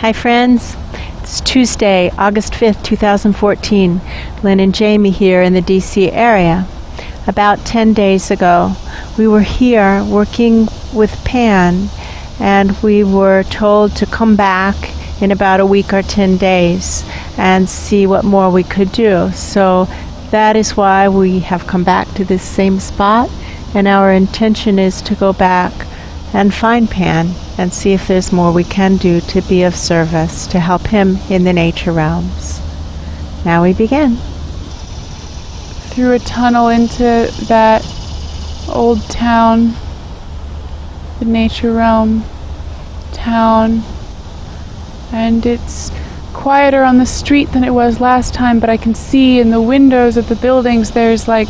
Hi friends, it's Tuesday, August 5th, 2014. Lynn and Jamie here in the D.C. area. About 10 days ago, we were here working with Pan, and we were told to come back in about a week or 10 days and see what more we could do. So that is why we have come back to this same spot, and our intention is to go back and find Pan and see if there's more we can do to be of service, to help him in the nature realms. Now we begin. Through a tunnel into that old town, the nature realm town, and it's quieter on the street than it was last time, but I can see in the windows of the buildings there's like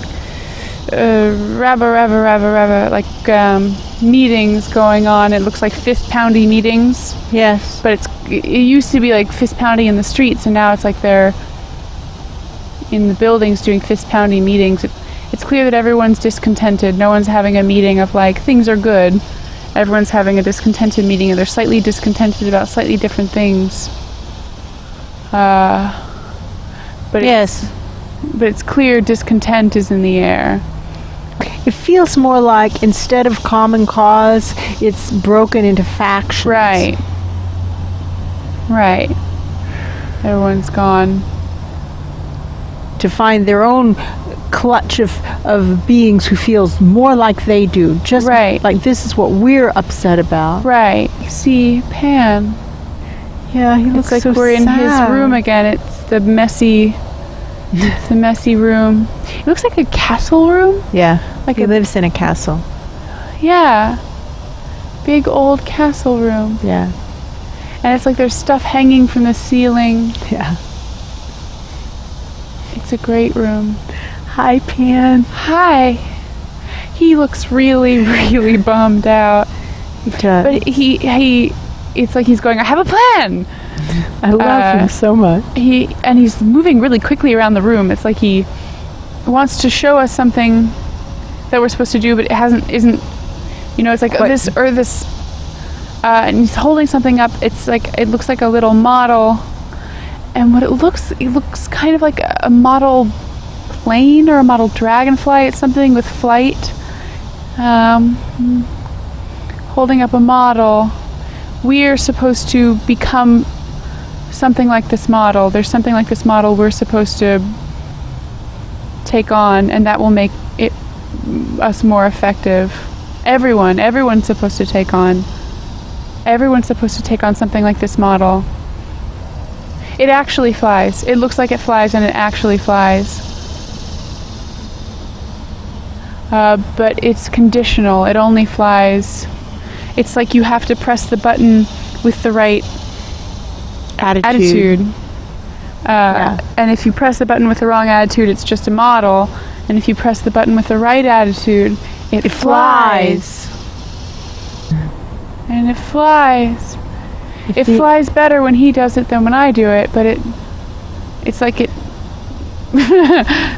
meetings going on. It looks like fist-pounding meetings. Yes. But it used to be like fist-pounding in the streets, and now it's like they're in the buildings doing fist-pounding meetings. It's clear that everyone's discontented. No one's having a meeting of like, things are good. Everyone's having a discontented meeting, and they're slightly discontented about slightly different things. But yes. But it's clear discontent is in the air. It feels more like instead of common cause, it's broken into factions. Right. Right. Everyone's gone to find their own clutch of beings who feels more like they do. Just right. Like this is what we're upset about. Right. See Pan. Yeah, he looks like so we're sad. In his room again. It's the messy room. It looks like a castle room. Yeah, like he lives in a castle. Yeah, big old castle room. Yeah, and it's like there's stuff hanging from the ceiling. Yeah, it's a great room. Hi, Pan. Hi. He looks really, really bummed out. He does. But he it's like he's going, I have a plan. I love him so much. He's moving really quickly around the room. It's like he wants to show us something that we're supposed to do, but isn't. It's like this or this. And he's holding something up. It's like it looks like a little model, and it looks kind of like a model plane or a model dragonfly. It's something with flight. Holding up a model. We're supposed to become something like this model. There's something like this model we're supposed to take on, and that will make us more effective. Everyone's supposed to take on. Everyone's supposed to take on something like this model. It actually flies. It looks like it flies, and it actually flies. But it's conditional. It only flies. It's like you have to press the button with the right attitude. And if you press the button with the wrong attitude, it's just a model. And if you press the button with the right attitude, it flies. And it flies. It flies better when he does it than when I do it, but it's like it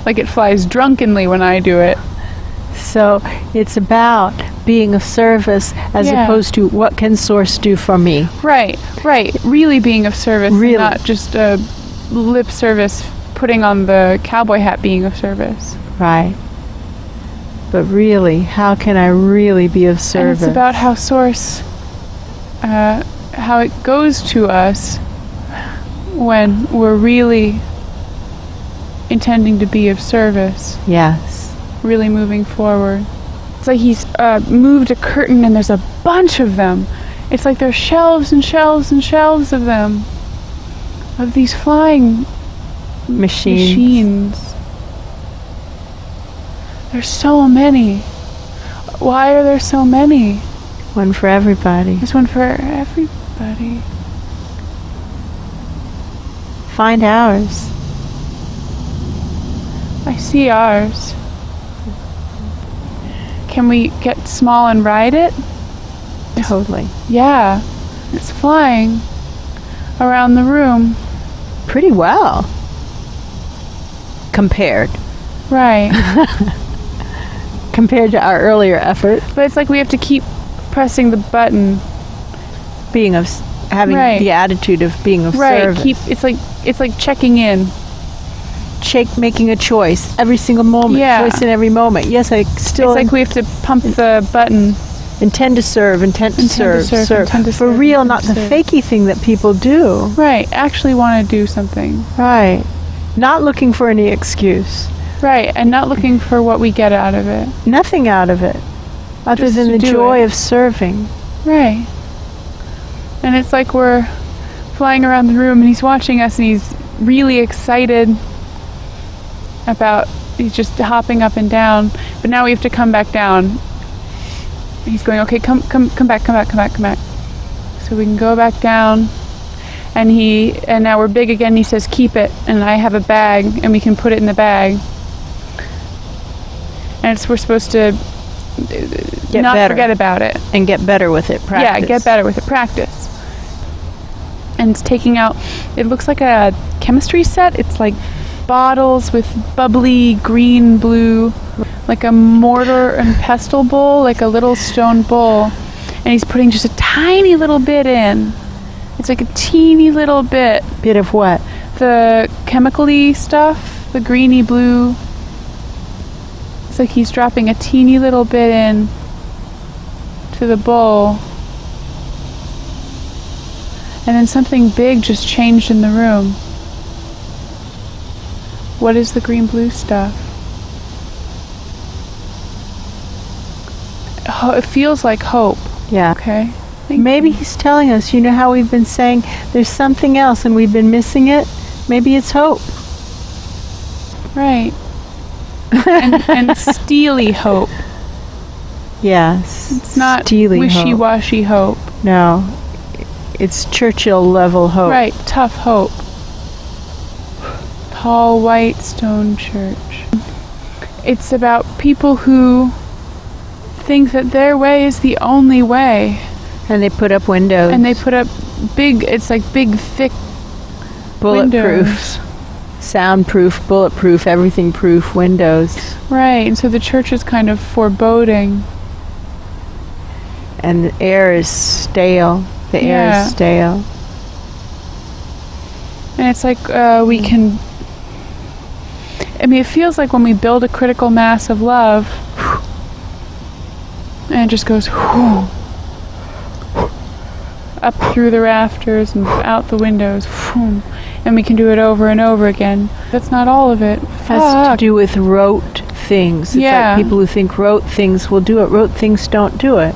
like it flies drunkenly when I do it. So it's about being of service as opposed to what can Source do for me. Right. Really being of service, really. And not just lip service, putting on the cowboy hat being of service. Right. But really, how can I really be of service? And it's about how Source, how it goes to us when we're really intending to be of service. Yes. Really moving forward. It's like he's moved a curtain and there's a bunch of them. It's like there's shelves and shelves and shelves of them. Of these flying machines. There's so many. Why are there so many? One for everybody. There's one for everybody. Find ours. I see ours. Can we get small and ride it? Totally. Yeah. It's flying around the room. Pretty well. Compared. Right. Compared to our earlier effort. But it's like we have to keep pressing the button. Being of having Right. the attitude of being of Right. service. It's like checking in. Making a choice every single moment. Yeah. Choice in every moment. Yes, I still It's like we have to pump the button. intend to serve, intent to serve. intend to For serve, real, intent not to the serve. fakey thing that people do. Right. Actually want to do something. Right. Not looking for any excuse. Right. And not looking for what we get out of it. Nothing out of it. Other Just than to the do joy it. of serving. Right. And it's like we're flying around the room and he's watching us and he's really excited about, he's just hopping up and down. But now we have to come back down. He's going, okay, come back. So we can go back down. And now we're big again. He says, keep it. And I have a bag and we can put it in the bag. And we're supposed to not better. forget about it. And get better with it. Practice. Yeah, get better with it. Practice. And it's taking out, it looks like a chemistry set. It's like bottles with bubbly green, blue, like a mortar and pestle bowl, like a little stone bowl. And he's putting just a tiny little bit in. It's like a teeny little bit. Bit of what? The chemical-y stuff, the greeny blue. It's like he's dropping a teeny little bit in to the bowl. And then something big just changed in the room. What is the green blue stuff? It feels like hope. Yeah. Okay. Maybe he's telling us, you know how we've been saying there's something else and we've been missing it? Maybe it's hope. Right. and steely hope. Yes. It's not steely wishy-washy hope. No. It's Churchill level hope. Right, tough hope. Tall white stone church. It's about people who think that their way is the only way. And they put up windows. And they put up it's like big, thick bulletproof, windows. Soundproof, bulletproof, everything proof windows. Right, and so the church is kind of foreboding. And the air is stale. The air is stale. And it's like we can... I mean, it feels like when we build a critical mass of love, and it just goes up through the rafters and out the windows, and we can do it over and over again. That's not all of it. Has to do with rote things. It's like people who think rote things will do it. Rote things don't do it.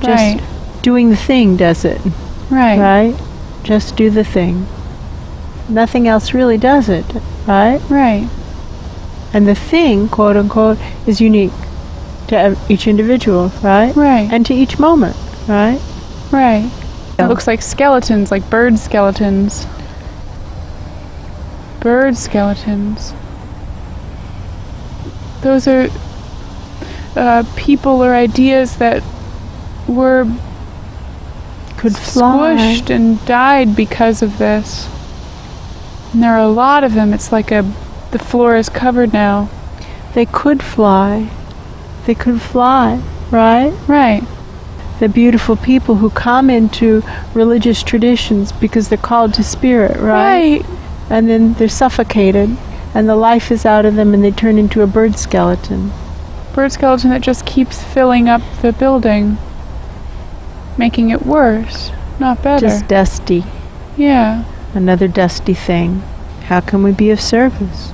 Just doing the thing does it. Right. Right? Just do the thing. Nothing else really does it. Right? Right. And the thing, quote unquote, is unique to each individual. Right? Right. And to each moment. Right? Right. It looks like skeletons, like bird skeletons. Bird skeletons. Those are people or ideas that were could fly. Squished and died because of this. And there are a lot of them. It's like the floor is covered now. They could fly. They could fly, right? Right. The beautiful people who come into religious traditions because they're called to spirit, right? Right. And then they're suffocated and the life is out of them and they turn into a bird skeleton. Bird skeleton that just keeps filling up the building, making it worse, not better. Just dusty. Yeah. Another dusty thing. How can we be of service?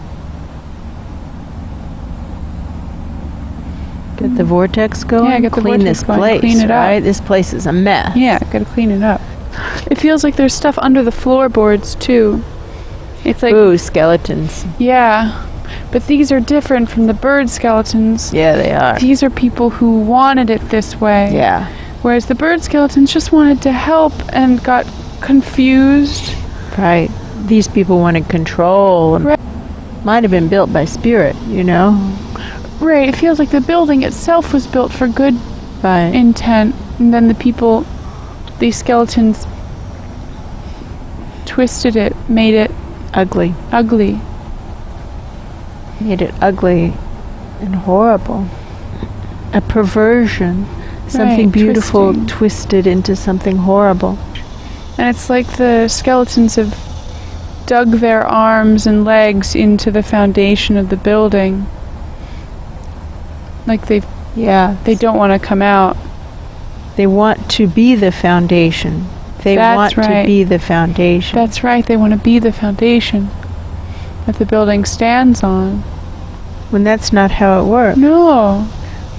Get the vortex going? Yeah, get the clean vortex this going, place, clean it up. right? This place is a mess. Yeah, gotta clean it up. It feels like there's stuff under the floorboards too. It's like... Ooh, skeletons. Yeah. But these are different from the bird skeletons. Yeah, they are. These are people who wanted it this way. Yeah. Whereas the bird skeletons just wanted to help and got confused. Right. These people wanted control. And might have been built by spirit, you know? Right. It feels like the building itself was built for good intent. And then the people, these skeletons, twisted it, made it ugly. Ugly. Made it ugly and horrible. A perversion. Something beautiful twisted into something horrible. And it's like the skeletons have dug their arms and legs into the foundation of the building. Like they don't want to come out. They want to be the foundation. They want to be the foundation. That's right, they want to be the foundation that the building stands on. When that's not how it works. No.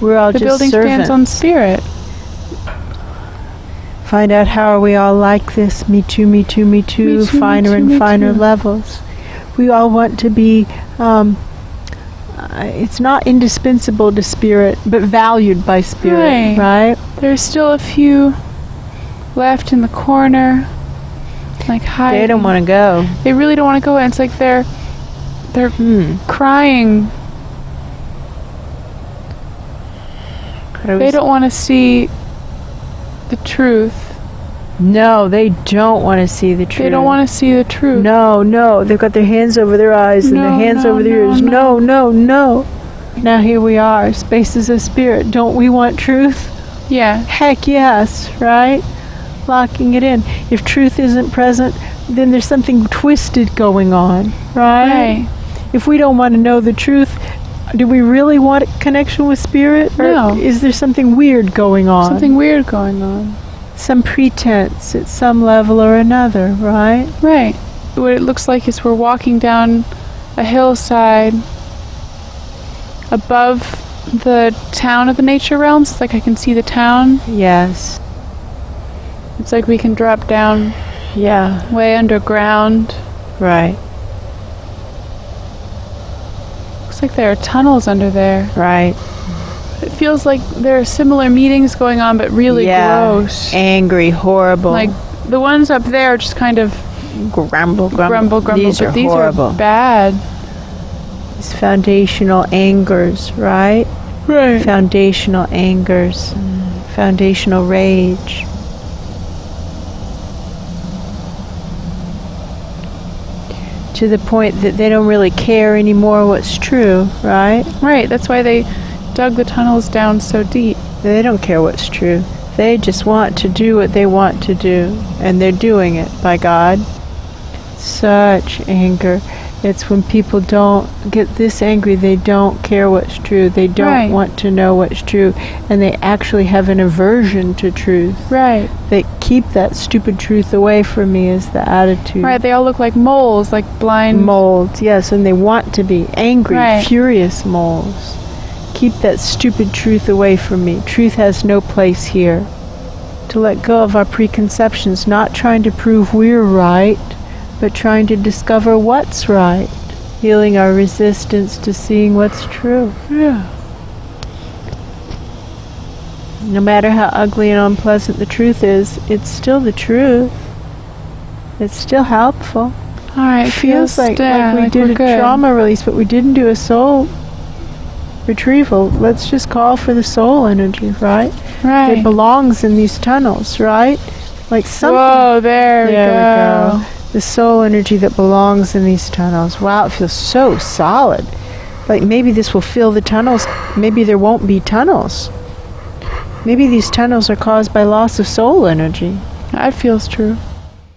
We're all the just building servants. stands on spirit. Find out how are we all like this, me too, me too, me too, finer and finer levels. We all want to be, it's not indispensable to spirit, but valued by spirit, right? There's still a few left in the corner, like hiding. They don't want to go. They really don't want to go, and it's like they're crying. They don't want to see the truth. No, they don't want to see the truth. They don't want to see the truth. No. They've got their hands over their eyes and their hands over their ears. No. Now here we are, spaces of spirit. Don't we want truth? Yeah. Heck yes, right? Locking it in. If truth isn't present, then there's something twisted going on, right? If we don't want to know the truth, do we really want a connection with spirit? No. Or is there something weird going on? Something weird going on. Some pretense at some level or another, right? Right. What it looks like is we're walking down a hillside above the town of the nature realms. It's like I can see the town. Yes. It's like we can drop down way underground. Right. Looks like there are tunnels under there. Right. It feels like there are similar meetings going on, but really gross. Angry, horrible. Like the ones up there are just kind of grumble. These are horrible. Are bad. These foundational angers, right? Right. Foundational angers, foundational rage. To the point that they don't really care anymore what's true, right? Right, that's why they dug the tunnels down so deep. They don't care what's true. They just want to do what they want to do, and they're doing it, by God. Such anger. It's when people don't get this angry, they don't care what's true. They don't want to know what's true, and they actually have an aversion to truth. Right. They keep that stupid truth away from me is the attitude. Right, they all look like moles, like blind moles, yes, and they want to be angry, furious moles. Keep that stupid truth away from me. Truth has no place here. To let go of our preconceptions, not trying to prove we're right, but trying to discover what's right, healing our resistance to seeing what's true. Yeah. No matter how ugly and unpleasant the truth is, it's still the truth. It's still helpful. All right, it feels like we did a trauma release, but we didn't do a soul retrieval. Let's just call for the soul energy, right? Right. It belongs in these tunnels, right? Like something. Whoa, there we go. The soul energy that belongs in these tunnels. Wow, it feels so solid. Like maybe this will fill the tunnels. Maybe there won't be tunnels. Maybe these tunnels are caused by loss of soul energy. That feels true.